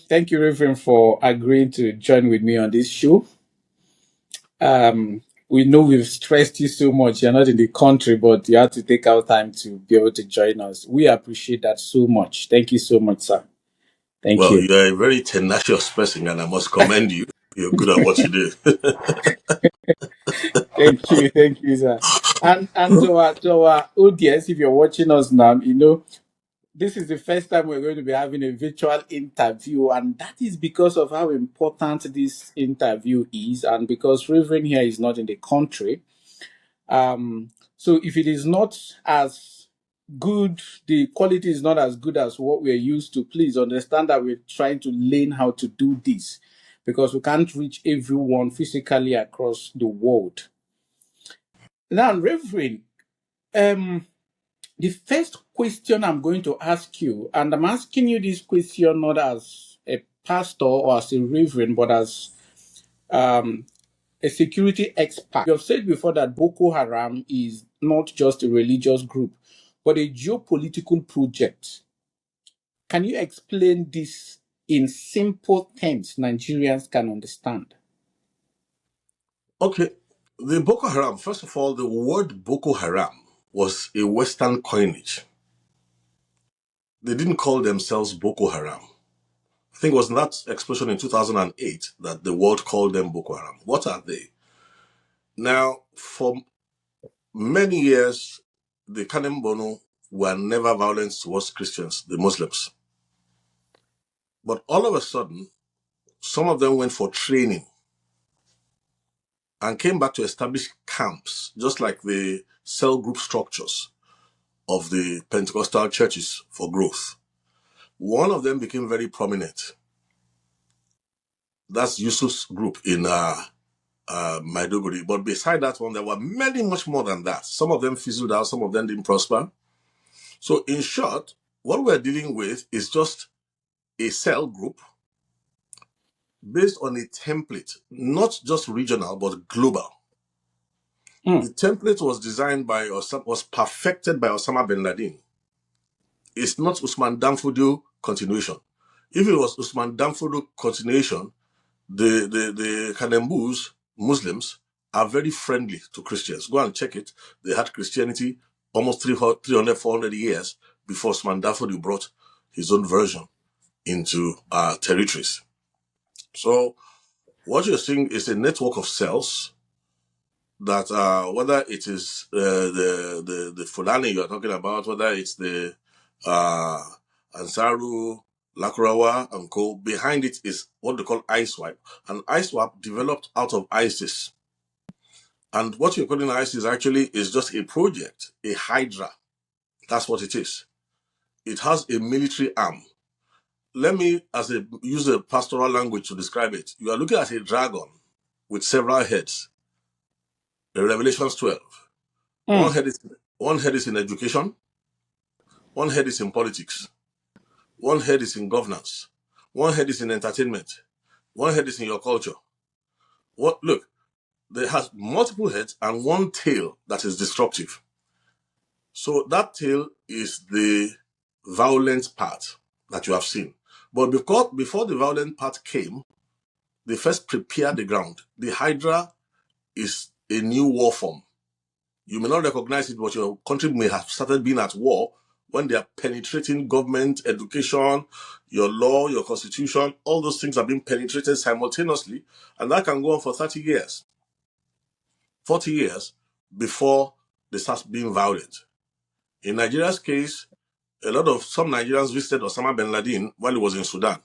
Thank you, Reverend, for agreeing to join with me on this show. Um, we know we've stressed you so much. You're not in the country, but you have to take out time to be able to join us. We appreciate that so much. Thank you so much, sir. Thank Well, you. you're a very tenacious person, and I must commend you. You're good at what you do. Thank you, sir. And to our audience, if you're watching us now, this is the first time we're going to be having a virtual interview, and that is because of how important this interview is, and because Reverend here is not in the country. So if it is not as good, the quality is not as good as what we're used to, please understand that we're trying to learn how to do this because we can't reach everyone physically across the world. Now, Reverend, um, the first question I'm going to ask you, and I'm asking you this question not as a pastor or as a reverend, but as um, a security expert. You have said before that Boko Haram is not just a religious group, but a geopolitical project. Can you explain this in simple terms Nigerians can understand? Okay. The Boko Haram, first of all, the word Boko Haram was a Western coinage. They didn't call themselves Boko Haram. I think it was in that explosion in 2008 that the world called them Boko Haram. What are they? Now, for many years, the Kanem were never violent towards Christians, the Muslims. But all of a sudden, some of them went for training and came back to establish camps, just like the cell group structures of the Pentecostal churches for growth. One of them became very prominent. That's Yusuf's group in Maiduguri. But beside that one, there were many, much more than that. Some of them fizzled out, some of them didn't prosper. So, in short, what we're dealing with is just a cell group based on a template, not just regional, but global. The template was designed by, was perfected by Osama bin Laden. It's not Usman Danfodio continuation. If it was Usman Danfodio continuation, the Kanembus, Muslims, are very friendly to Christians. Go and check it. They had Christianity almost 300, 400 years before Usman Danfodio brought his own version into our territories. So what you're seeing is a network of cells that whether it is the Fulani you're talking about, whether it's the Ansaru, Lakurawa, and Co. Behind it is what they call ISWAP. And ISWAP developed out of ISIS. And what you're calling ISIS actually is just a project, a hydra. That's what it is. It has a military arm. Let me use a pastoral language to describe it. You are looking at a dragon with several heads. In Revelations 12. One head is in education, one head is in politics, one head is in governance, one head is in entertainment, one head is in your culture. Look, there has multiple heads and one tail that is destructive. So that tail is the violent part that you have seen. But before the violent part came, they first prepared the ground. The Hydra is a new war form. You may not recognize it, but your country may have started being at war when they are penetrating government, education, your law, your constitution. All those things are being penetrated simultaneously, and that can go on for 30 years, 40 years before they start being violent. In Nigeria's case, some Nigerians visited Osama bin Laden while he was in Sudan,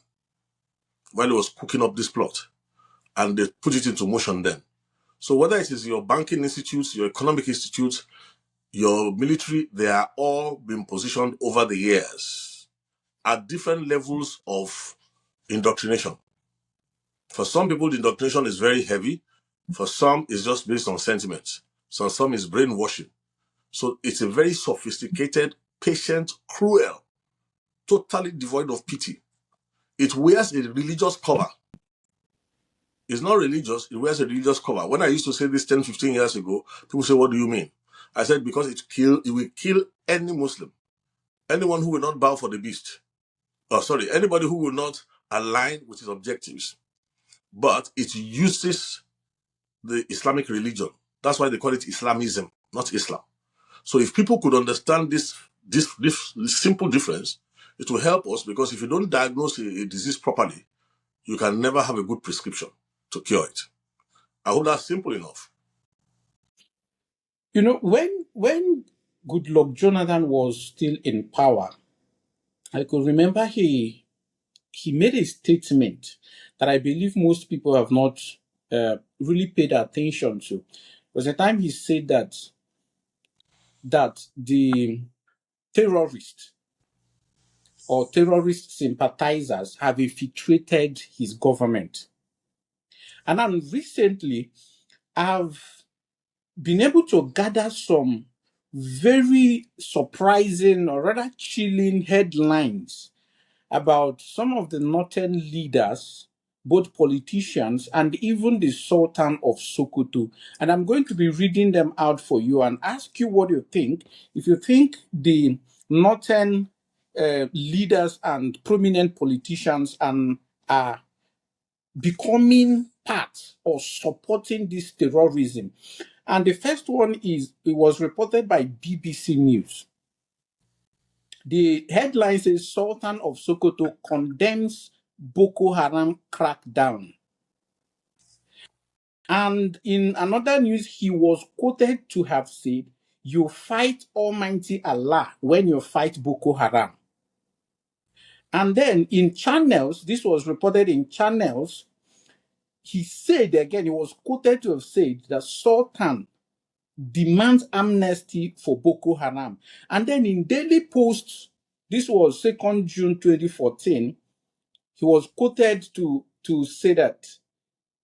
while he was cooking up this plot, and they put it into motion then. So whether it is your banking institutes, your economic institutes, your military, they are all been positioned over the years at different levels of indoctrination. For some people, the indoctrination is very heavy. For some, it's just based on sentiment. So some is brainwashing. So it's a very sophisticated, patient, cruel, totally devoid of pity. It wears a religious cover. It's not religious, it wears a religious cover. When I used to say this 10, 15 years ago, people say, what do you mean? I said, because it will kill any Muslim. Anyone who will not bow for the beast. Anybody who will not aligned with its objectives, but it uses the Islamic religion. That's why they call it Islamism, not Islam. So if people could understand this simple difference, it will help us, because if you don't diagnose a disease properly, you can never have a good prescription to cure it. I hope that's simple enough. You know, when Goodluck Jonathan was still in power, I could remember he made a statement that I believe most people have not really paid attention to. There was a time he said that the terrorists or terrorist sympathizers have infiltrated his government. And then recently, I've been able to gather some very surprising or rather chilling headlines about some of the northern leaders, both politicians and even the Sultan of Sokoto. And I'm going to be reading them out for you and ask you what you think. If you think the northern leaders and prominent politicians are becoming part or supporting this terrorism. And the first one is, it was reported by BBC News. The headline says Sultan of Sokoto condemns Boko Haram crackdown. And in another news, he was quoted to have said, "You fight Almighty Allah when you fight Boko Haram." And then in channels, this was reported in channels, he said again, he was quoted to have said that Sultan demands amnesty for Boko Haram. And then in Daily Post, this was 2nd June 2014, he was quoted to say that,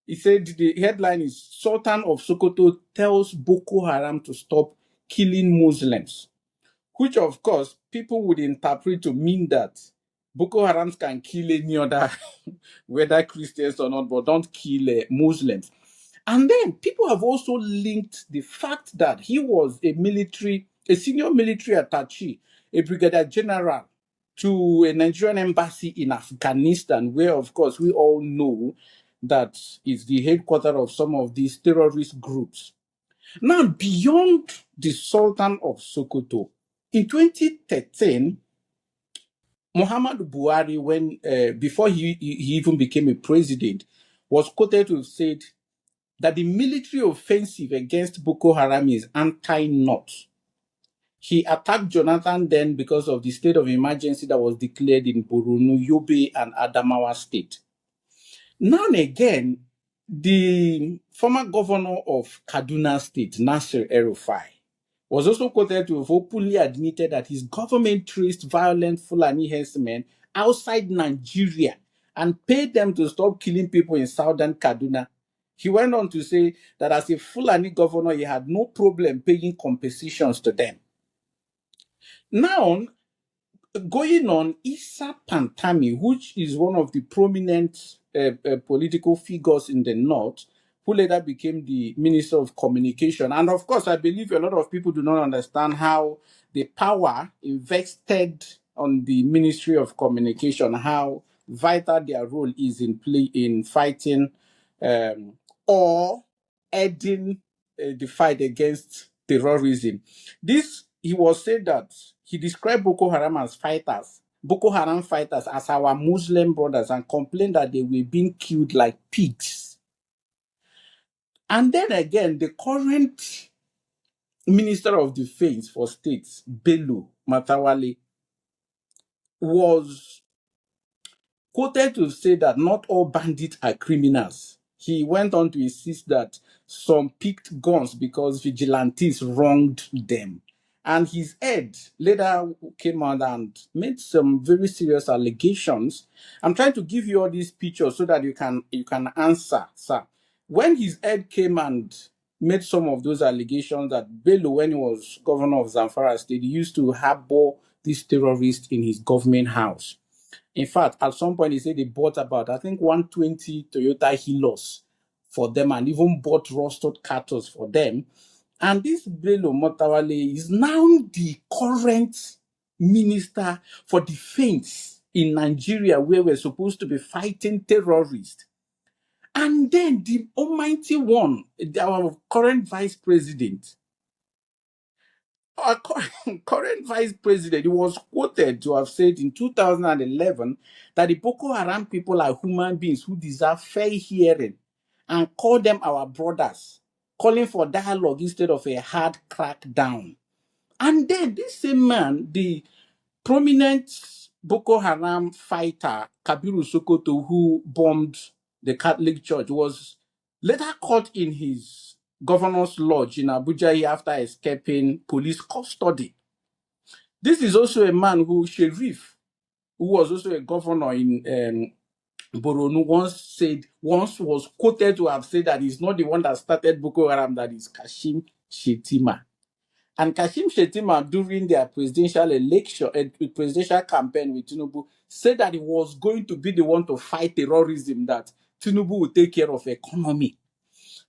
he said the headline is Sultan of Sokoto tells Boko Haram to stop killing Muslims, which of course people would interpret to mean that Boko Haram can kill any other, whether Christians or not, but don't kill Muslims. And then people have also linked the fact that he was a senior military attaché, a brigadier general to a Nigerian embassy in Afghanistan, where of course we all know that is the headquarters of some of these terrorist groups. Now, beyond the Sultan of Sokoto, in 2013, Muhammadu Buhari, when before he even became a president, was quoted to have said that the military offensive against Boko Haram is anti-North. He attacked Jonathan then because of the state of emergency that was declared in Borno, Yobe, and Adamawa state. Now and again, the former governor of Kaduna State, Nasir El-Rufai, was also quoted to have openly admitted that his government traced violent Fulani herdsmen outside Nigeria and paid them to stop killing people in southern Kaduna. He went on to say that as a Fulani governor, he had no problem paying compensations to them. Now, going on, Issa Pantami, which is one of the prominent political figures in the north, who later became the Minister of Communication. And of course, I believe a lot of people do not understand how the power invested on the Ministry of Communication, how vital their role is in play in fighting or aiding the fight against terrorism. This, he was said that he described Boko Haram fighters as our Muslim brothers, and complained that they were being killed like pigs. And then again, the current Minister of Defense for States, Bello Matawale, was quoted to say that not all bandits are criminals. He went on to insist that some picked guns because vigilantes wronged them. And his head later came out and made some very serious allegations. I'm trying to give you all these pictures so that you can answer, sir. When his head came and made some of those allegations that Bello, when he was governor of Zamfara State, he used to harbor these terrorists in his government house. In fact, at some point, he said they bought about, I think, 120 Toyota Hilux for them, and even bought rusted cattle for them. And this Bello Motawale is now the current Minister for Defense in Nigeria where we're supposed to be fighting terrorists. And then the almighty one, our current vice president, our current vice president, he was quoted to have said in 2011 that the Boko Haram people are human beings who deserve fair hearing and call them our brothers, calling for dialogue instead of a hard crackdown. And then this same man, the prominent Boko Haram fighter, Kabiru Sokoto, who bombed the Catholic Church, was later caught in his governor's lodge in Abuja after escaping police custody. This is also a man who, Sherif, who was also a governor in Boronu, once was quoted to have said that he's not the one that started Boko Haram, that is Kashim Shettima. And Kashim Shettima, during their presidential election, presidential campaign with Tinubu, said that he was going to be the one to fight terrorism, that Tinubu would take care of economy.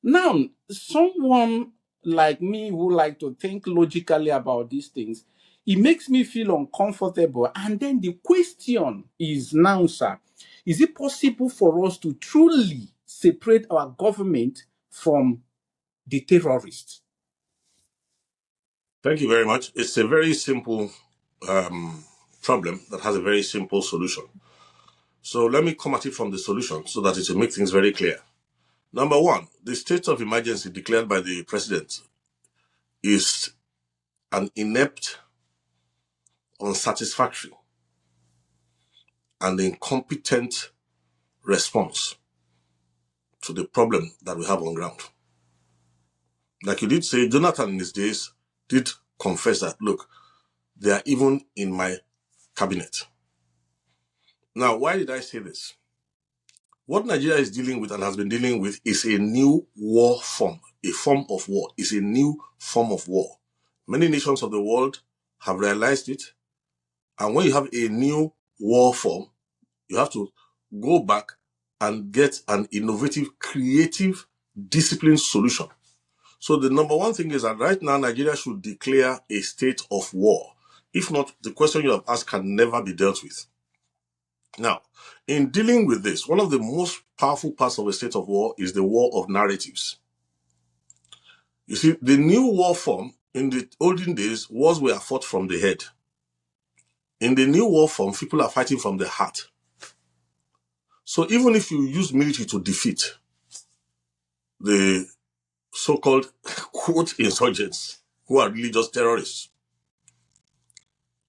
Now, someone like me who like to think logically about these things, it makes me feel uncomfortable. And then the question is now, sir, is it possible for us to truly separate our government from the terrorists? Thank you very much. It's a very simple problem that has a very simple solution. So let me come at it from the solution so that it will make things very clear. Number one, the state of emergency declared by the president is an inept, unsatisfactory, and incompetent response to the problem that we have on ground. Like you did say, Jonathan in his days did confess that, look, they are even in my cabinet. Now, why did I say this? What Nigeria is dealing with and has been dealing with is a new war form. A form of war is a new form of war. Many nations of the world have realized it. And when you have a new war form, you have to go back and get an innovative, creative, disciplined solution. So the number one thing is that right now, Nigeria should declare a state of war. If not, the question you have asked can never be dealt with. Now, in dealing with this, one of the most powerful parts of a state of war is the war of narratives. You see, the new war form, in the olden days, wars were fought from the head. In the new war form, people are fighting from the heart. So even if you use military to defeat the so-called quote insurgents, who are really just terrorists,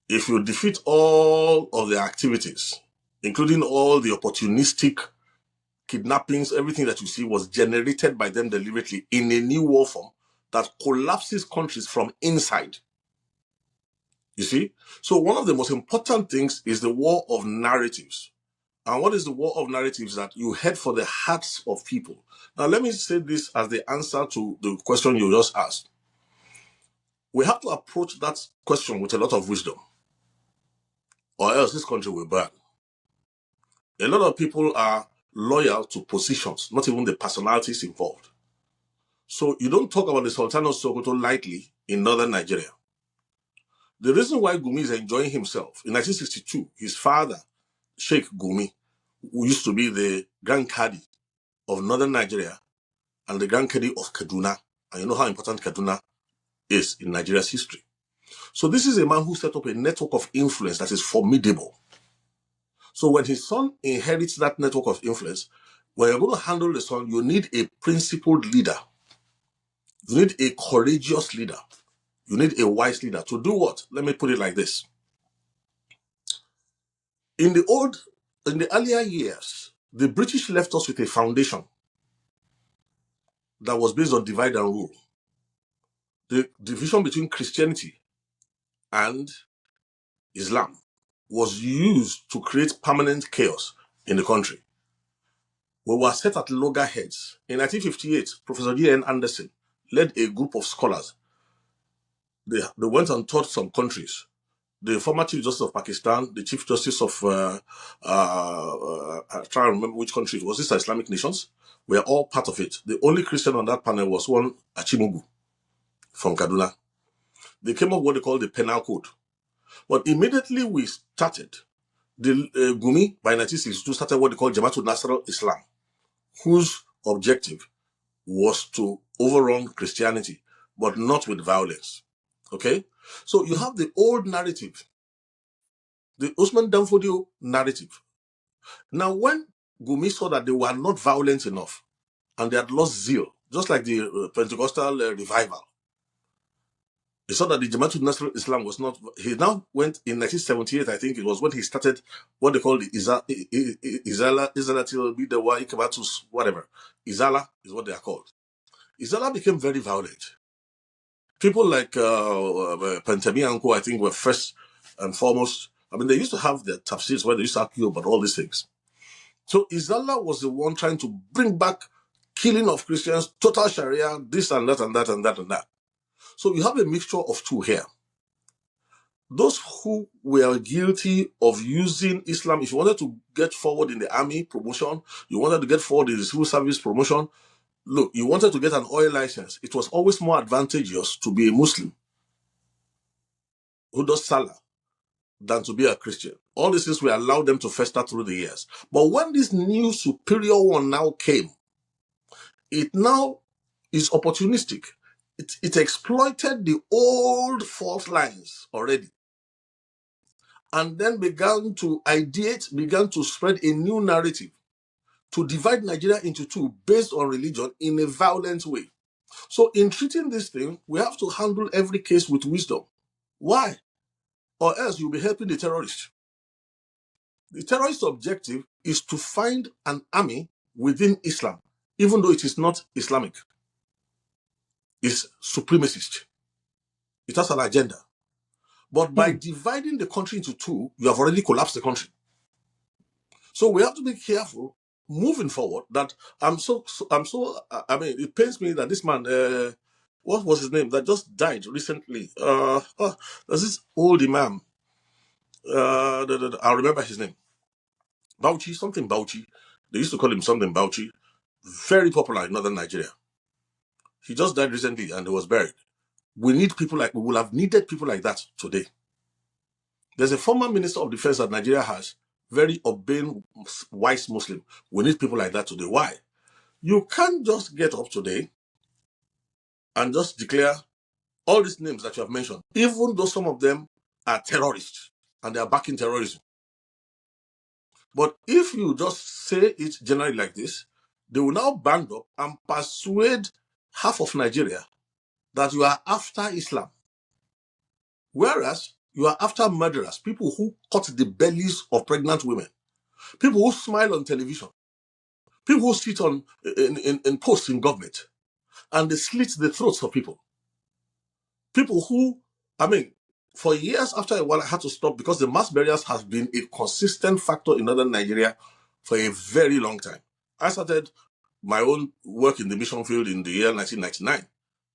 if you defeat all of their activities, including all the opportunistic kidnappings, everything that you see was generated by them deliberately in a new war form that collapses countries from inside. You see? So one of the most important things is the war of narratives. And what is the war of narratives? That you head for the hearts of people. Now, let me say this as the answer to the question you just asked. We have to approach that question with a lot of wisdom, or else this country will burn. A lot of people are loyal to positions, not even the personalities involved. So you don't talk about the Sultan of Sokoto lightly in northern Nigeria. The reason why Gumi is enjoying himself, in 1962, his father, Sheikh Gumi, who used to be the Grand Cadi of northern Nigeria and the Grand Cadi of Kaduna, and you know how important Kaduna is in Nigeria's history. So this is a man who set up a network of influence that is formidable. So when his son inherits that network of influence, when you're going to handle the son, you need a principled leader. You need a courageous leader. You need a wise leader. To do what? Let me put it like this. In the earlier years, the British left us with a foundation that was based on divide and rule. The division between Christianity and Islam was used to create permanent chaos in the country. We were set at loggerheads. In 1958, Professor G.N. Anderson led a group of scholars. They went and taught some countries. The former Chief Justice of Pakistan, the Chief Justice of, I'm trying to remember which country it was, these are Islamic nations, were all part of it. The only Christian on that panel was one Achimugu from Kaduna. They came up with what they call the penal code. But immediately we started, The Gumi by 1962 started what they call Jamaatul Nasrul Islam, whose objective was to overrun Christianity, but not with violence. Okay? So you have the old narrative, the Usman Danfodio narrative. Now, when Gumi saw that they were not violent enough and they had lost zeal, just like the Pentecostal revival, he saw that the Jamaatul Nasrul Islam was not. He now went in 1978, I think it was, when he started what they call the Izala Bidawa Ikabatus, whatever. Izala is what they are called. Izala became very violent. People like Pantami Anko, I think, were first and foremost. I mean, they used to have their tafsirs where they used to argue about all these things. So Izala was the one trying to bring back killing of Christians, total Sharia, this and that and that and that and that. So you have a mixture of two here. Those who were guilty of using Islam, if you wanted to get forward in the army promotion, you wanted to get forward in the civil service promotion, look, you wanted to get an oil license, it was always more advantageous to be a Muslim who does Salah than to be a Christian. All these things will allow them to fester through the years. But when this new superior one now came, it now is opportunistic. It exploited the old fault lines already, and then began to ideate, began to spread a new narrative to divide Nigeria into two based on religion in a violent way. So in treating this thing, we have to handle every case with wisdom. Why? Or else you'll be helping the terrorist. The terrorist objective is to find an army within Islam, even though it is not Islamic. It's supremacist. It has an agenda. But by dividing the country into two, you have already collapsed the country. So we have to be careful moving forward that I mean, it pains me that this man, what was his name, that just died recently? There's this old imam. I remember his name. Bauchi, something Bauchi. They used to call him something Bauchi. Very popular in northern Nigeria. He just died recently and he was buried. We will have needed people like that today. There's a former minister of defense that Nigeria has, very urbane, wise Muslim. We need people like that today. Why? You can't just get up today and just declare all these names that you have mentioned, even though some of them are terrorists and they are backing terrorism. But if you just say it generally like this, they will now band up and persuade half of Nigeria that you are after Islam. Whereas you are after murderers, people who cut the bellies of pregnant women, people who smile on television, people who sit in posts in government, and they slit the throats of people. People who, I mean, for years after a while, I had to stop because the mass burials have been a consistent factor in northern Nigeria for a very long time. I started my own work in the mission field in the year 1999,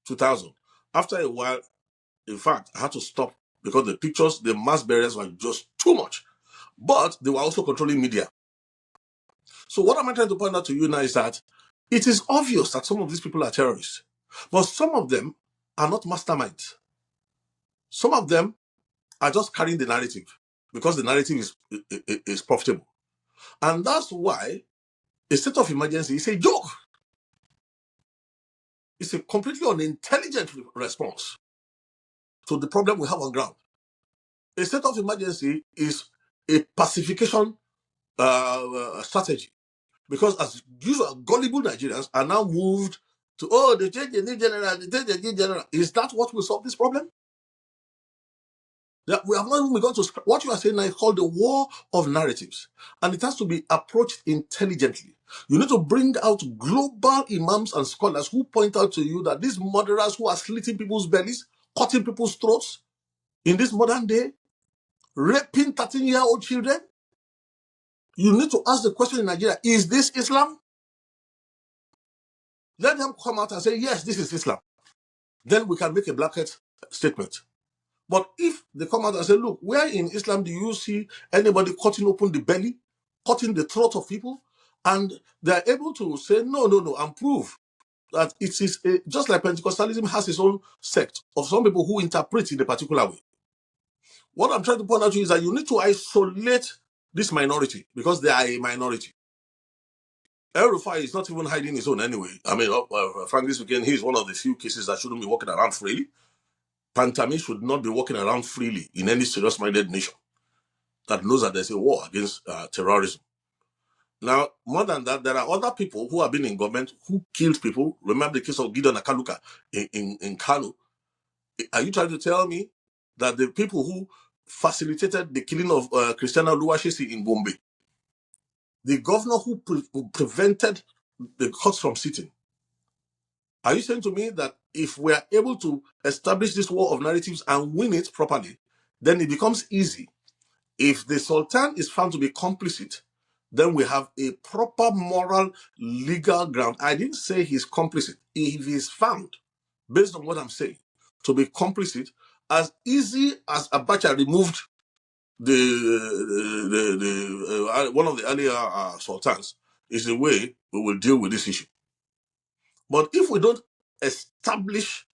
2000. After a while, in fact, I had to stop because the pictures, the mass burials were just too much. But they were also controlling media. So what am I trying to point out to you now is that it is obvious that some of these people are terrorists, but some of them are not masterminds. Some of them are just carrying the narrative because the narrative is profitable. And that's why a state of emergency is a joke. It's a completely unintelligent response to the problem we have on ground. A state of emergency is a pacification strategy. Because as usual, gullible Nigerians are now moved to, they change the new general, they change the new general. Is that what will solve this problem? Yeah, we have not even begun to. What you are saying now is called the war of narratives. And it has to be approached intelligently. You need to bring out global imams and scholars who point out to you that these murderers who are slitting people's bellies, cutting people's throats in this modern day, raping 13-year-old children, you need to ask the question in Nigeria, is this Islam? Let them come out and say, yes, this is Islam. Then we can make a blanket statement. But if they come out and say, look, where in Islam do you see anybody cutting open the belly, cutting the throat of people? And they're able to say, no, and prove that it is just like Pentecostalism has its own sect of some people who interpret in a particular way. What I'm trying to point out to you is that you need to isolate this minority because they are a minority. El Rufai is not even hiding his own anyway. I mean, frankly speaking, he's one of the few cases that shouldn't be walking around freely. Pantami should not be walking around freely in any serious-minded nation that knows that there's a war against terrorism. Now, more than that, there are other people who have been in government who killed people. Remember the case of Gideon Akaluka in Kano. Are you trying to tell me that the people who facilitated the killing of Christiana Oluwashesi in Gombe, the governor who prevented the courts from sitting, are you saying to me that if we are able to establish this war of narratives and win it properly, then it becomes easy? If the Sultan is found to be complicit, then we have a proper moral legal ground. I didn't say he's complicit. If he's found, based on what I'm saying, to be complicit, as easy as Abacha removed one of the earlier sultans, is the way we will deal with this issue. But if we don't establish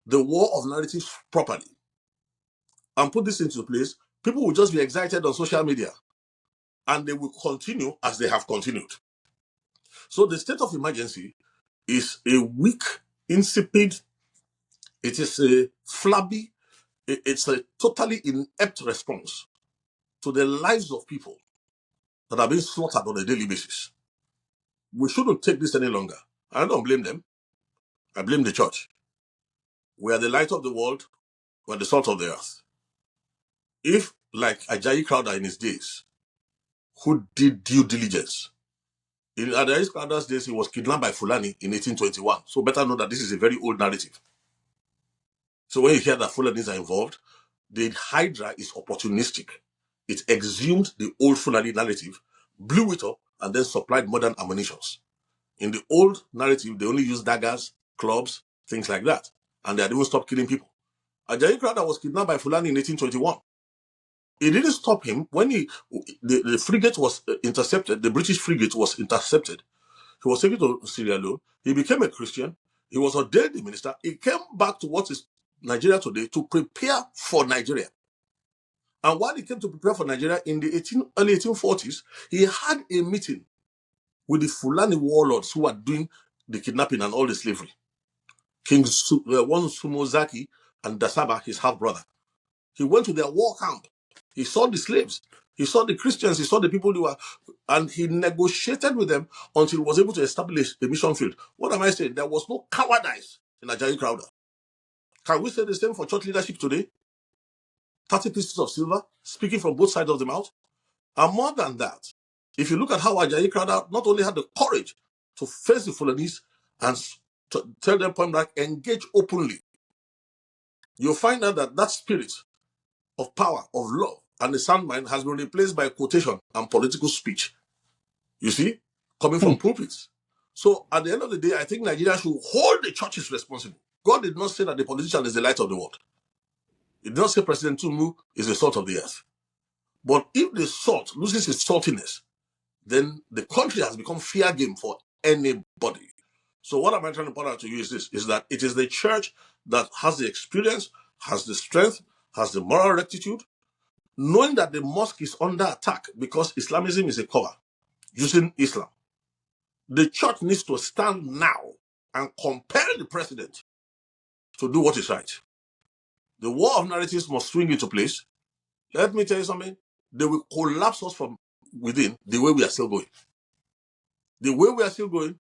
the war of narratives properly and put this into place, people will just be excited on social media and they will continue as they have continued. So the state of emergency is a weak, insipid, it is a flabby, it's a totally inept response to the lives of people that are being slaughtered on a daily basis. We shouldn't take this any longer. I don't blame them. I blame the church. We are the light of the world. We are the salt of the earth. If, like Ajayi Crowther in his days, who did due diligence, in Ajayi Crowther's days, he was kidnapped by Fulani in 1821. So better know that this is a very old narrative. So when you hear that Fulanis are involved, the Hydra is opportunistic. It exhumed the old Fulani narrative, blew it up, and then supplied modern ammunitions. In the old narrative, they only used daggers, clubs, things like that. And they had even stopped killing people. Ajayi Crowther was kidnapped by Fulani in 1821. It didn't stop him when the frigate was intercepted, the British frigate was intercepted. He was taken to Sierra Leone. He became a Christian. He was ordained a minister. He came back to what is Nigeria today to prepare for Nigeria. And while he came to prepare for Nigeria in the early 1840s, he had a meeting with the Fulani warlords who were doing the kidnapping and all the slavery. King one Sumozaki and Dasaba, his half-brother. He went to their war camp. He saw the slaves. He saw the Christians. He saw the people who were, and he negotiated with them until he was able to establish a mission field. What am I saying? There was no cowardice in Ajayi Crowther. Can we say the same for church leadership today? 30 pieces of silver, speaking from both sides of the mouth. And more than that, if you look at how Ajayi Crowther not only had the courage to face the Fulanese and to tell them point blank, engage openly, you'll find out that that spirit of power, of love, and the sound mind has been replaced by quotation and political speech. You see, coming from pulpits. So at the end of the day, I think Nigeria should hold the churches responsible. God did not say that the politician is the light of the world. He did not say President Tinubu is the salt of the earth. But if the salt loses its saltiness, then the country has become fair game for anybody. So what am I trying to point out to you is this, is that it is the church that has the experience, has the strength, has the moral rectitude, knowing that the mosque is under attack because Islamism is a cover, using Islam. The church needs to stand now and compel the president to do what is right. The war of narratives must swing into place. Let me tell you something. They will collapse us from within the way we are still going. The way we are still going,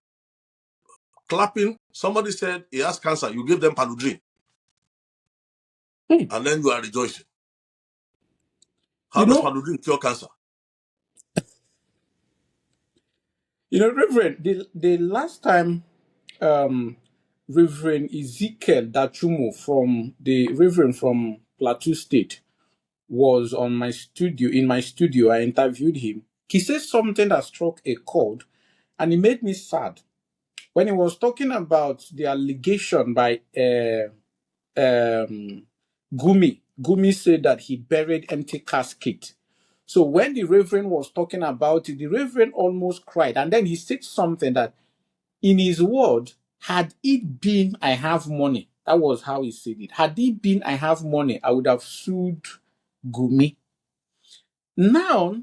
clapping, somebody said he has cancer, you give them Paludrin. And then you are rejoicing. How does Paludrin cure cancer? Reverend, the last time Reverend Ezekiel Dachumo Reverend from Plateau State was in my studio, I interviewed him. He said something that struck a chord and it made me sad. When he was talking about the allegation by Gumi said that he buried empty casket. So when the Reverend was talking about it, the Reverend almost cried. And then he said something that, in his word, had it been I have money, that was how he said it. Had it been I have money, I would have sued Gumi. Now,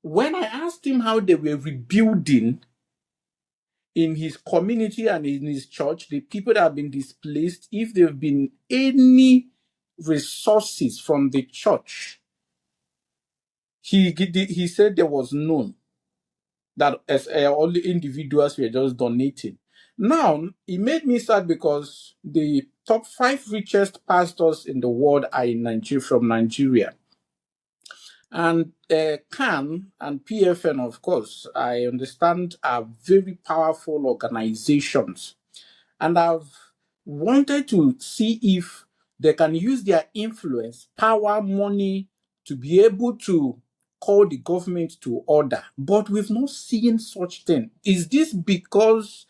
when I asked him how they were rebuilding in his community and in his church, the people that have been displaced, if there have been any resources from the church, he said there was none. That as only individuals were just donating. Now, it made me sad because the top 5 richest pastors in the world are in Nigeria, from Nigeria. And CAN and PFN, of course, I understand, are very powerful organizations. And I've wanted to see if they can use their influence, power, money to be able to call the government to order. But we've not seen such thing. Is this because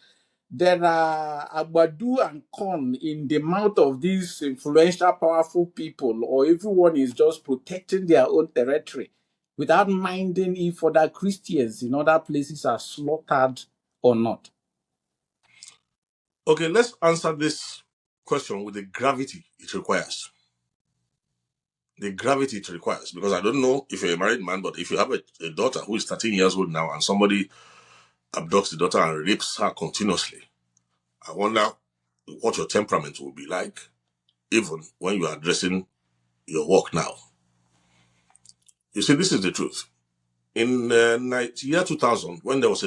there are agbadu and corn in the mouth of these influential, powerful people, or everyone is just protecting their own territory without minding if other Christians in other places are slaughtered or not? Okay, let's answer this question with the gravity it requires. The gravity it requires. Because I don't know if you're a married man, but if you have a daughter who is 13 years old now and somebody abducts the daughter and rapes her continuously, I wonder what your temperament will be like, even when you are addressing your work now. You see, this is the truth. In year 2000, when there was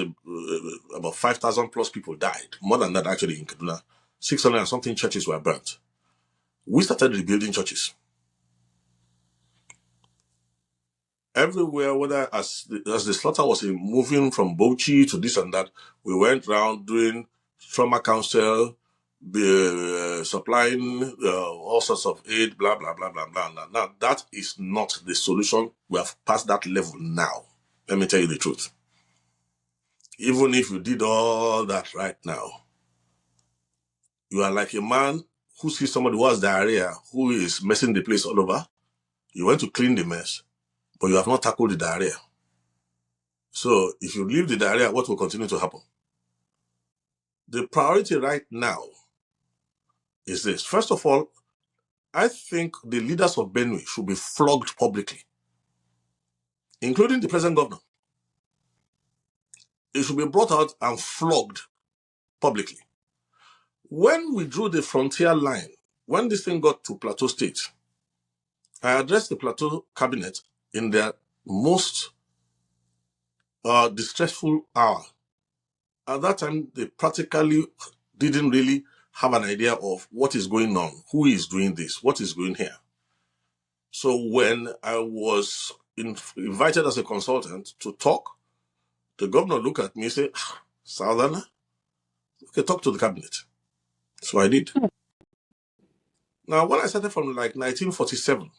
about 5,000 plus people died, more than that actually in Kaduna, 600 and something churches were burnt. We started rebuilding churches. Everywhere, whether as the slaughter was moving from Bauchi to this and that, we went around doing trauma counsel, supplying all sorts of aid, blah, blah, blah, blah, blah, blah. Now, that is not the solution. We have passed that level now. Let me tell you the truth. Even if you did all that right now, you are like a man who sees somebody who has diarrhea, who is messing the place all over. You went to clean the mess, but you have not tackled the diarrhea. So if you leave the diarrhea, what will continue to happen? The priority right now is this. First of all, I think the leaders of Benue should be flogged publicly, including the present governor. It should be brought out and flogged publicly. When we drew the frontier line, when this thing got to Plateau State, I addressed the Plateau cabinet in their most distressful hour. At that time, they practically didn't really have an idea of what is going on, who is doing this, what is going here. So when I was invited as a consultant to talk, the governor looked at me and said, Southerner, okay, talk to the cabinet. So I did. Now, when I started from like 1947,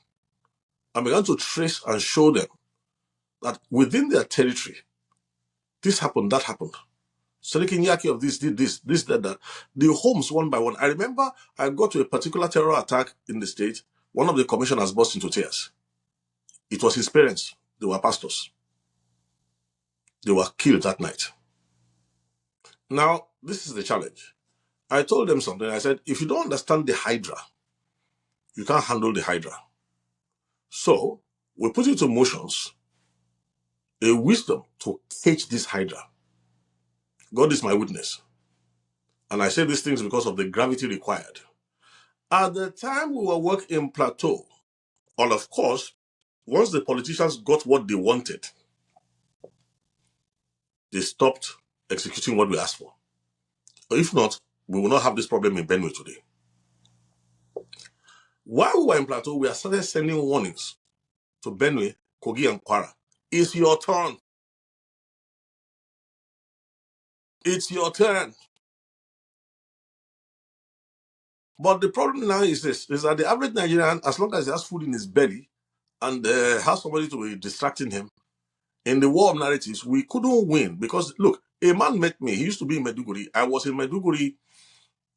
I began to trace and show them that within their territory, this happened, that happened. Serikin Yaki of this did this, that. The homes one by one. I remember I got to a particular terror attack in the state. One of the commissioners burst into tears. It was his parents. They were pastors. They were killed that night. Now, this is the challenge. I told them something. I said, if you don't understand the Hydra, you can't handle the Hydra. So, we put into motions a wisdom to cage this Hydra. God is my witness. And I say these things because of the gravity required. At the time we were working in Plateau, and of course, once the politicians got what they wanted, they stopped executing what we asked for. If not, we will not have this problem in Benue today. While we were in Plateau, we started sending warnings to Benue, Kogi, and Kwara. It's your turn. It's your turn. But the problem now is this, is that the average Nigerian, as long as he has food in his belly and has somebody to be distracting him, in the war of narratives, we couldn't win because, look, a man met me. He used to be in Maiduguri. I was in Maiduguri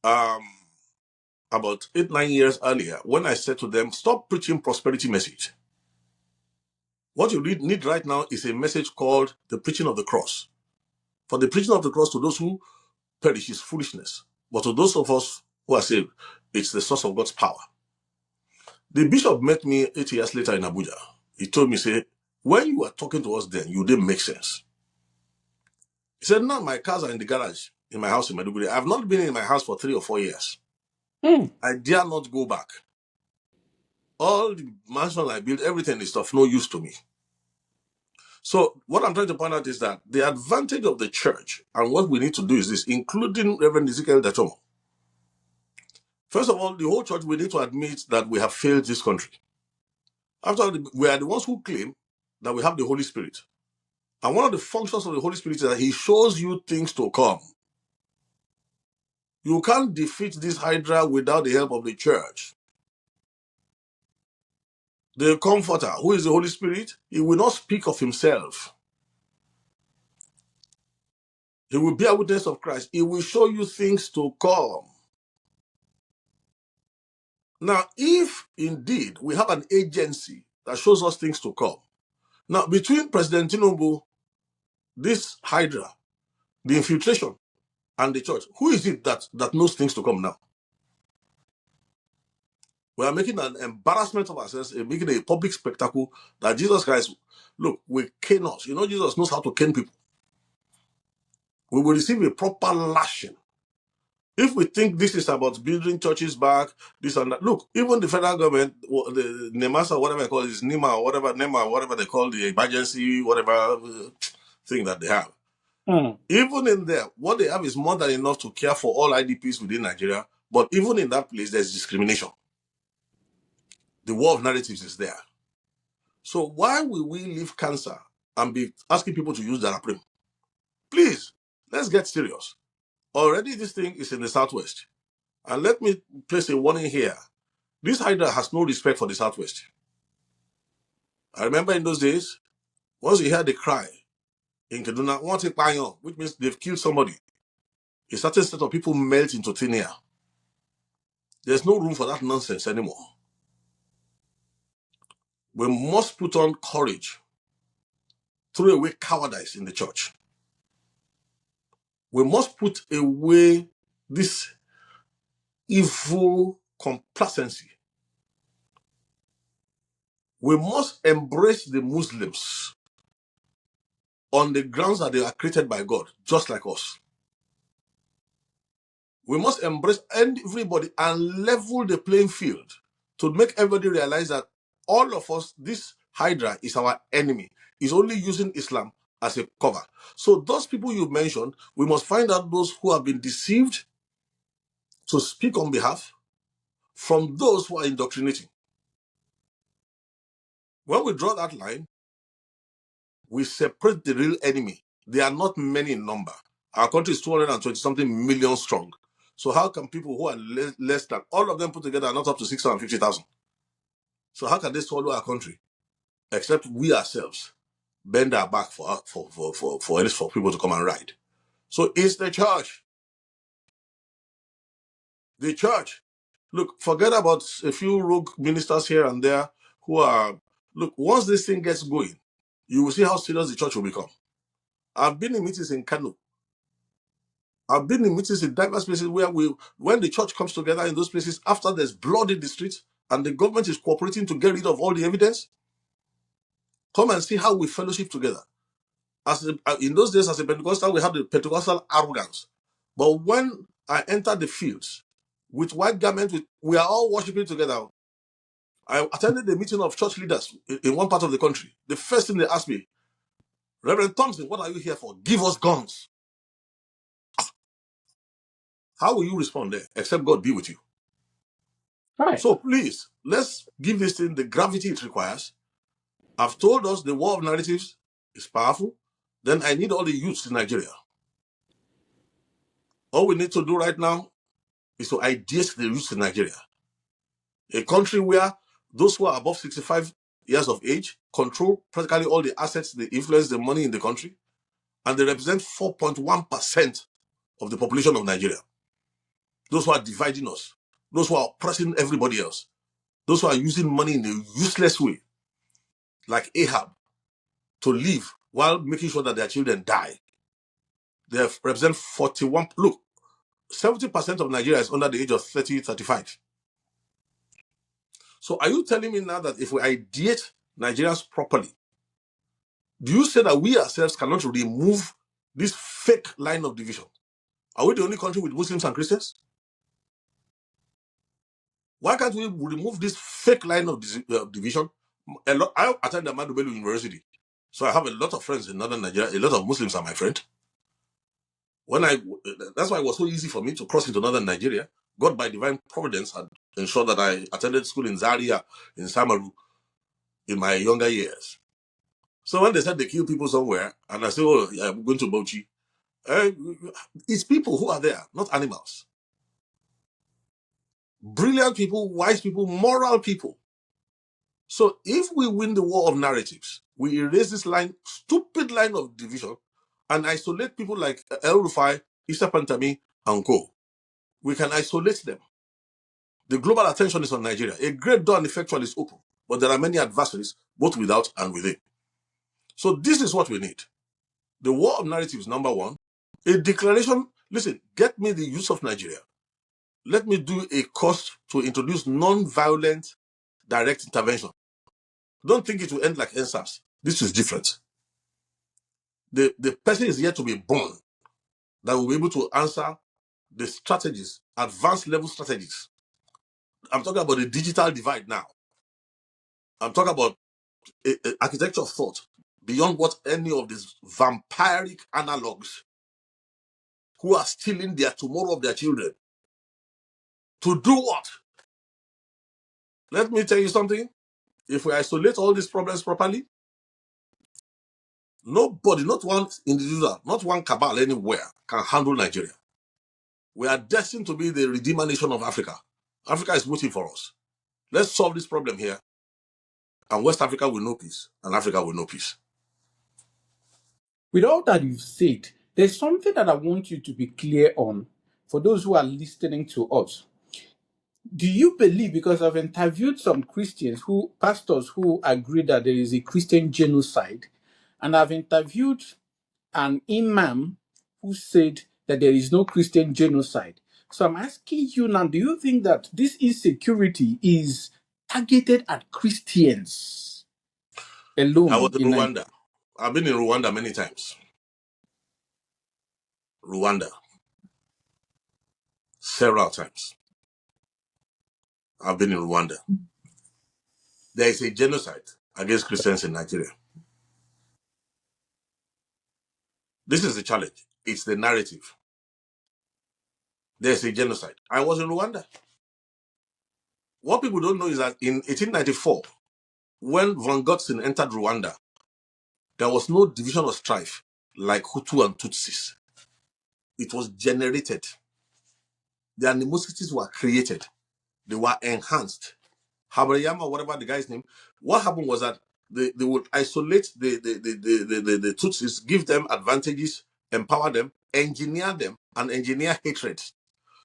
about 8-9 years earlier when I said to them, stop preaching prosperity message. What you need right now is a message called the preaching of the cross. For the preaching of the cross to those who perish is foolishness. But to those of us who are saved, it's the source of God's power. The bishop met me 8 years later in Abuja. He told me, say, When you were talking to us then, you didn't make sense. He said, now my cars are in the garage in my house in Maiduguri. I've not been in my house for 3 or 4 years. I dare not go back. All the mansion I built, everything is of no use to me. So what I'm trying to point out is that the advantage of the church and what we need to do is this, including Reverend Ezekiel Datomo. First of all, the whole church, we need to admit that we have failed this country. After all, we are the ones who claim that we have the Holy Spirit. And one of the functions of the Holy Spirit is that he shows you things to come. You can't defeat this Hydra without the help of the church. The Comforter, who is the Holy Spirit, he will not speak of himself. He will bear witness of Christ. He will show you things to come. Now, if indeed we have an agency that shows us things to come, now between President Tinubu, this Hydra, the infiltration, and the church, who is it that knows things to come now? We are making an embarrassment of ourselves and making a public spectacle that Jesus Christ, look, will cane us. You know, Jesus knows how to cane people. We will receive a proper lashing. If we think this is about building churches back, this and that, look, even the federal government, the NEMASA, whatever they call it, is NEMA, or whatever, NEMA, whatever they call the emergency, whatever thing that they have. Even in there, what they have is more than enough to care for all IDPs within Nigeria. But even in that place, there's discrimination. The war of narratives is there. So why will we leave cancer and be asking people to use Daraprim? Please, let's get serious. Already this thing is in the Southwest. And let me place a warning here. This Hydra has no respect for the Southwest. I remember in those days, once you hear the cry in Kaduna, which means they've killed somebody, a certain set of people melt into thin air. There's no room for that nonsense anymore. We must put on courage, throw away cowardice in the church. We must put away this evil complacency. We must embrace the Muslims on the grounds that they are created by God, just like us. We must embrace everybody and level the playing field to make everybody realize that all of us, this Hydra is our enemy. He's only using Islam as a cover. So those people you mentioned, we must find out those who have been deceived to speak on behalf from those who are indoctrinating. When we draw that line, we separate the real enemy. They are not many in number. Our country is 220-something million strong. So how can people who are less than, all of them put together are not up to 650,000? So how can they swallow our country? Except we ourselves bend our back for people to come and ride. So it's the church. The church. Look, forget about a few rogue ministers here and there who are, look, once this thing gets going, you will see how serious the church will become. I've been in meetings in Kano. I've been in meetings in diverse places where when the church comes together in those places, after there's blood in the streets and the government is cooperating to get rid of all the evidence, come and see how we fellowship together. In those days, as a Pentecostal, we had the Pentecostal arrogance. But when I entered the fields with white garments, we are all worshiping together. I attended the meeting of church leaders in one part of the country. The first thing they asked me, Reverend Thompson, what are you here for? Give us guns. How will you respond there? Except God be with you. Right. So please, let's give this thing the gravity it requires. I've told us the war of narratives is powerful. Then I need all the youths in Nigeria. All we need to do right now is to ideate the youths in Nigeria. A country where those who are above 65 years of age control practically all the assets, the influence, the money in the country, and they represent 4.1% of the population of Nigeria. Those who are dividing us, those who are oppressing everybody else, those who are using money in a useless way, like Ahab, to live while making sure that their children die. They represent 41. Look, 70% of Nigeria is under the age of 30, 35. So are you telling me now that if we ideate Nigerians properly, Do you say that we ourselves cannot remove this fake line of division? Are we the only country with Muslims and Christians? Why can't we remove this fake line of division? I attended Ahmadu Bello University, so I have a lot of friends in northern Nigeria. A lot of Muslims are my friend. That's why it was so easy for me to cross into northern Nigeria. God, by divine providence, had ensured that I attended school in Zaria, in Samaru, in my younger years. So when they said they kill people somewhere, and I said, "Oh, yeah, I'm going to Bauchi," it's people who are there, not animals. Brilliant people, wise people, moral people. So if we win the war of narratives, we erase this stupid line of division, and isolate people like El Rufai, Issa Pantami, and co. We can isolate them. The global attention is on Nigeria. A great door and effectual is open, but there are many adversaries, both without and within. So this is what we need. The war of narratives, number one. A declaration, listen, get me the use of Nigeria. Let me do a course to introduce non-violent direct intervention. Don't think it will end like NSAS. This is different. The person is yet to be born that will be able to answer the strategies, advanced level strategies. I'm talking about the digital divide now. I'm talking about architecture of thought beyond what any of these vampiric analogs who are stealing their tomorrow of their children. To do what? Let me tell you something. If we isolate all these problems properly, nobody, not one individual, not one cabal anywhere can handle Nigeria. We are destined to be the redeemer nation of Africa. Africa is waiting for us. Let's solve this problem here, and West Africa will know peace, and Africa will know peace. With all that you've said, there's something that I want you to be clear on for those who are listening to us. Do you believe, because I've interviewed some Christians pastors who agree that there is a Christian genocide, and I've interviewed an imam who said that there is no Christian genocide. So I'm asking you now, do you think that this insecurity is targeted at Christians I was alone in in Nigeria? Rwanda. I've been in Rwanda many times. Rwanda. Several times. I've been in Rwanda. There is a genocide against Christians in Nigeria. This is the challenge. It's the narrative. There's a genocide. I was in Rwanda. What people don't know is that in 1894, when von Gotzen entered Rwanda, there was no division of strife like Hutu and Tutsis. It was generated. The animosities were created. They were enhanced. Habariyama, whatever the guy's name, what happened was that they would isolate the Tutsis, give them advantages, empower them, and engineer hatred.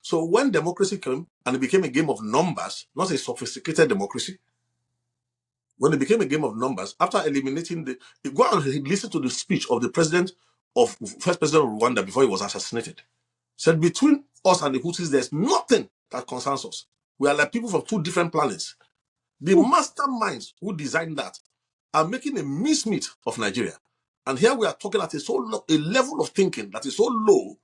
So when democracy came and it became a game of numbers, not a sophisticated democracy, when it became a game of numbers, after eliminating go and listen to the speech of the first president of Rwanda before he was assassinated. Said between us and the Hutus, there's nothing that concerns us. We are like people from two different planets. The masterminds who designed that are making a mincemeat of Nigeria. And here we are talking at a level of thinking that is so low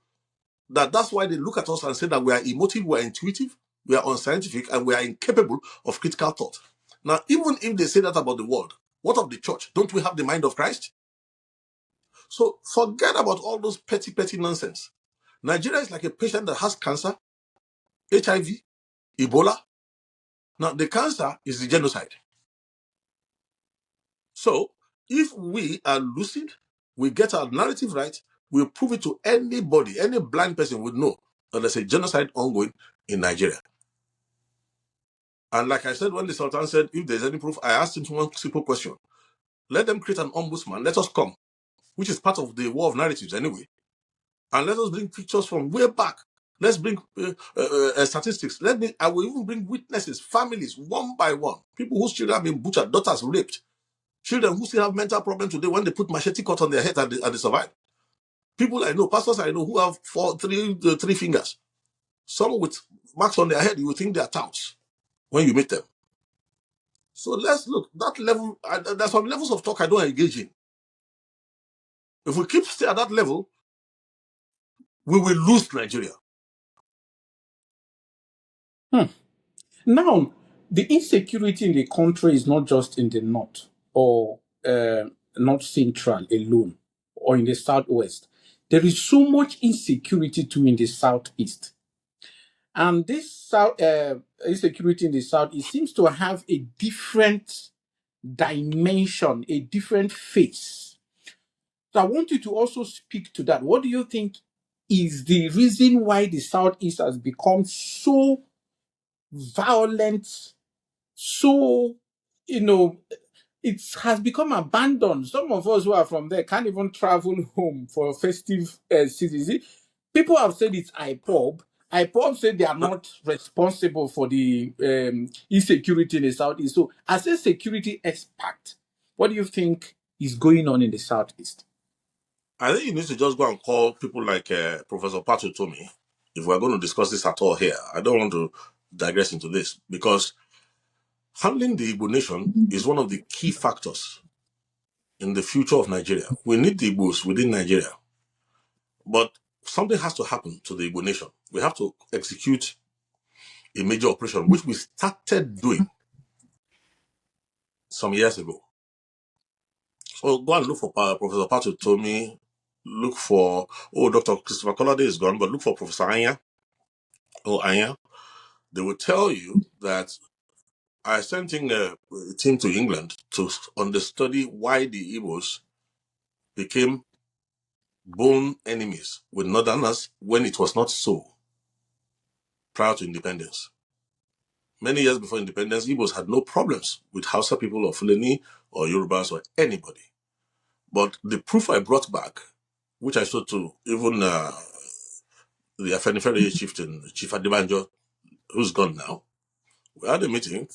that's why they look at us and say that we are emotive, we are intuitive, we are unscientific, and we are incapable of critical thought. Now, even if they say that about the world, what of the church? Don't we have the mind of Christ? So forget about all those petty nonsense. Nigeria is like a patient that has cancer, HIV, Ebola. Now, the cancer is the genocide. So, if we are lucid, we get our narrative right, we'll prove it to anybody, any blind person would know that there's a genocide ongoing in Nigeria. And like I said, when the Sultan said, if there's any proof, I asked him one simple question. Let them create an ombudsman, let us come, which is part of the war of narratives anyway. And let us bring pictures from way back. Let's bring statistics. I will even bring witnesses, families, one by one. People whose children have been butchered, daughters raped. Children who still have mental problems today when they put machete cut on their head and they survive. People I know, pastors I know who have three fingers. Some with marks on their head, you will think they are touts when you meet them. So let's look, that level, there's some levels of talk I don't engage in. If we keep stay at that level, we will lose Nigeria. Now, the insecurity in the country is not just in the north or north central alone or in the southwest. There is so much insecurity too in the southeast. And this insecurity in the south, it seems to have a different dimension, a different face. So I want you to also speak to that. What do you think is the reason why the southeast has become so violent, so, it has become abandoned? Some of us who are from there can't even travel home for festive season. People have said it's IPOB. IPOB said they are not responsible for the insecurity in the southeast. So, as a security expert, what do you think is going on in the southeast? I think you need to just go and call people like Professor Patu Tomi if we're going to discuss this at all here. I don't want to digress into this because handling the Igbo nation is one of the key factors in the future of Nigeria. We need the Igbos within Nigeria. But something has to happen to the Igbo nation. We have to execute a major operation, which we started doing some years ago. So go and look for Professor Patu Tomi, look for, Dr. Christopher Collade is gone, but look for Professor Anya. Anya. They will tell you that I sent in a team to England to understudy why the Igbos became bone enemies with Northerners when it was not so prior to independence. Many years before independence, Igbos had no problems with Hausa people or Fulani or Yorubas or anybody. But the proof I brought back, which I showed to even the Afenifere chieftain, Chief Adebanjo, who's gone now, we had a meeting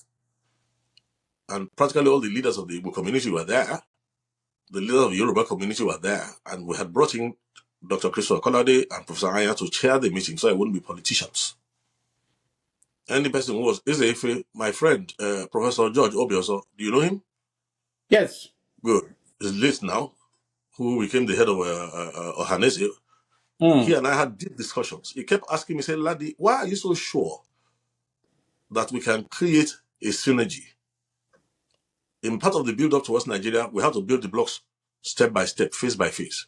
and practically all the leaders of the Igbo community were there. The leaders of the Yoruba community were there. And we had brought in Dr. Christopher Collade and Professor Aya to chair the meeting so it wouldn't be politicians. Any person who was Ezefe, my friend, Professor George Obioso, do you know him? Yes. Good. He's late now, who became the head of Ohanese. He and I had deep discussions. He kept asking me, say, Ladi, why are you so sure that we can create a synergy? In part of the build-up towards Nigeria, we have to build the blocks step by step, phase by phase.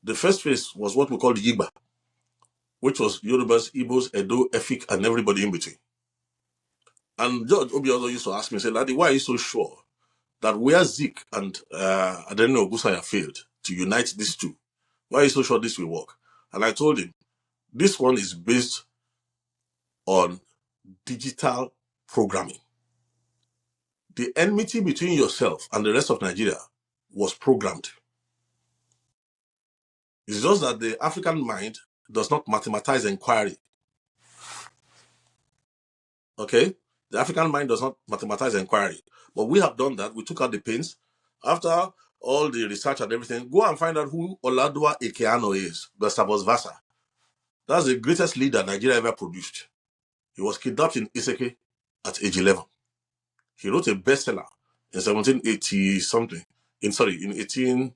The first phase was what we call the Yigba, which was Yorubas, Igbos, Edo, Efik, and everybody in between. And George Obiozo used to ask me, say, Ladi, why are you so sure that where Zik and Adenino Ogusaya failed to unite these two, why are you so sure this will work? And I told him, this one is based on digital programming. The enmity between yourself and the rest of Nigeria was programmed. It's just that the African mind does not mathematize inquiry. Okay? The African mind does not mathematize inquiry. But we have done that. We took out the pains. After all the research and everything, go and find out who Oladua Ekeano is, Gustavus Vasa. That's the greatest leader Nigeria ever produced. He was kidnapped in Iseke at age 11. He wrote a bestseller in 1780 something. In 18...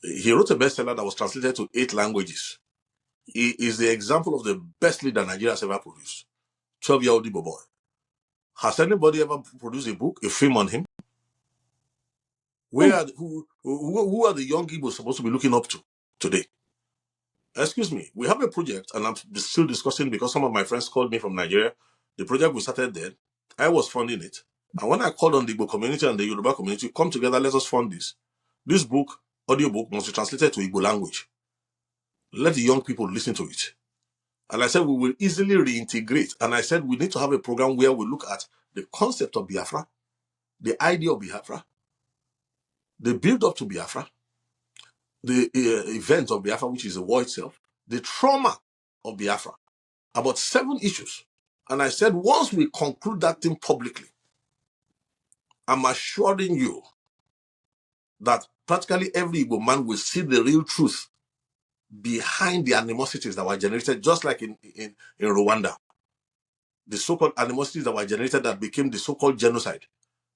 he wrote a bestseller that was translated to 8 languages. He is the example of the best leader Nigeria has ever produced. 12-year-old Igbo boy. Has anybody ever produced a book, a film on him? Who are the young Igbos supposed to be looking up to today? Excuse me, we have a project, and I'm still discussing because some of my friends called me from Nigeria. The project we started then, I was funding it. And when I called on the Igbo community and the Yoruba community, come together, let us fund this. This book, audiobook, must be translated to Igbo language. Let the young people listen to it. And I said we will easily reintegrate. And I said we need to have a program where we look at the concept of Biafra, the idea of Biafra, the build-up to Biafra, the event of Biafra, which is the war itself, the trauma of Biafra, about 7 issues. And I said, once we conclude that thing publicly, I'm assuring you that practically every Igbo man will see the real truth behind the animosities that were generated, just like in Rwanda. The so-called animosities that were generated that became the so-called genocide.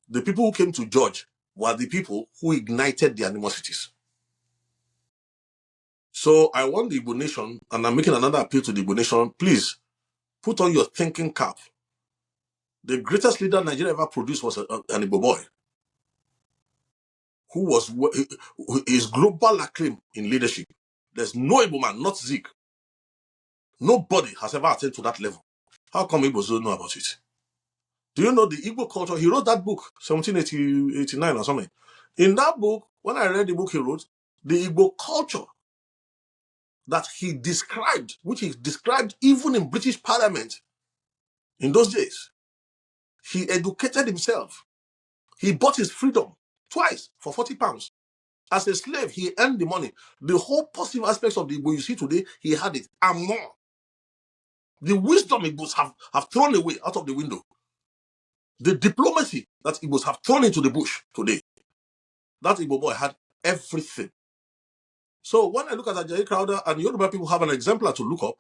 The people who came to judge were the people who ignited the animosities. So I want the Igbo nation, and I'm making another appeal to the Igbo nation, please put on your thinking cap. The greatest leader Nigeria ever produced was an Igbo boy who was his global acclaim in leadership. There's no Igbo man, not Zeke. Nobody has ever attained to that level. How come Igbos don't know about it? Do you know the Igbo culture? He wrote that book, 1789 or something. In that book, when I read the book he wrote, the Igbo culture that he described, which he described even in British Parliament in those days, he educated himself. He bought his freedom twice for £40. As a slave, he earned the money. The whole positive aspects of the Igbo you see today, he had it, and more. The wisdom Igbos have thrown away out of the window. The diplomacy that Igbos have thrown into the bush today, that Igbo boy had everything. So when I look at Ajayi Crowther and Yoruba people have an exemplar to look up,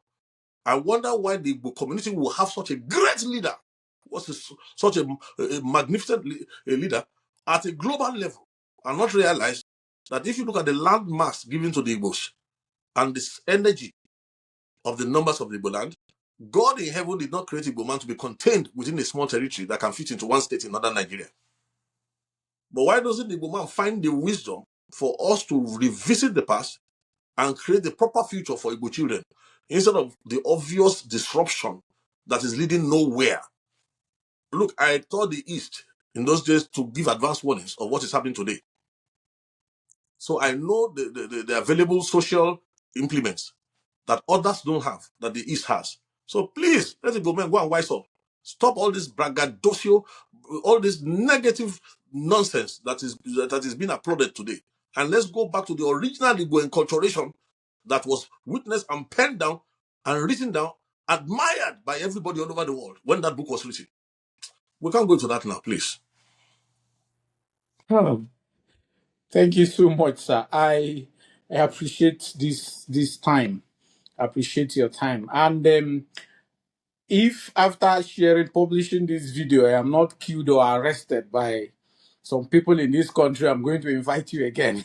I wonder why the Igbo community will have such a great leader, such a magnificent leader at a global level, and not realize that if you look at the land mass given to the Igbos and this energy of the numbers of the Igbo land, God in heaven did not create Igbo man to be contained within a small territory that can fit into one state in northern Nigeria. But why doesn't the Igbo man find the wisdom for us to revisit the past and create the proper future for Igbo children instead of the obvious disruption that is leading nowhere? Look, I told the East in those days to give advance warnings of what is happening today. So I know the available social implements that others don't have, that the East has. So please, let the government go and wise up. Stop all this braggadocio, all this negative nonsense that is being applauded today. And let's go back to the original Igbo enculturation that was witnessed and penned down and written down, admired by everybody all over the world when that book was written. We can't go into that now, please. Oh, thank you so much, sir. I appreciate this time. I appreciate your time. And if after publishing this video, I am not killed or arrested by some people in this country, I'm going to invite you again.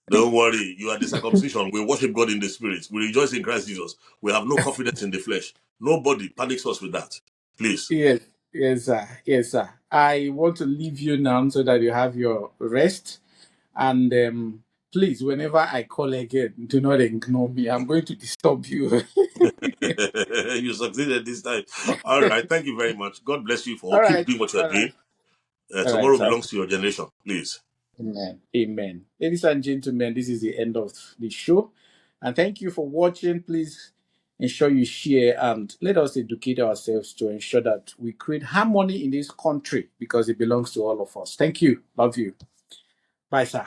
Don't worry, you are the circumcision. We worship God in the spirit. We rejoice in Christ Jesus. We have no confidence in the flesh. Nobody panics us with that. Please. Yes, yes, sir. Yes, sir. I want to leave you now so that you have your rest. And please, whenever I call again, do not ignore me. I'm going to disturb you. You succeeded this time. All right. Thank you very much. God bless you for All keep right. doing what you are All right. doing. All right, Tomorrow sir. belongs to your generation. Please. Amen. Amen. Ladies and gentlemen, this is the end of the show. And thank you for watching. Please ensure you share and let us educate ourselves to ensure that we create harmony in this country because it belongs to all of us. Thank you. Love you. Bye, sir.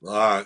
Bye.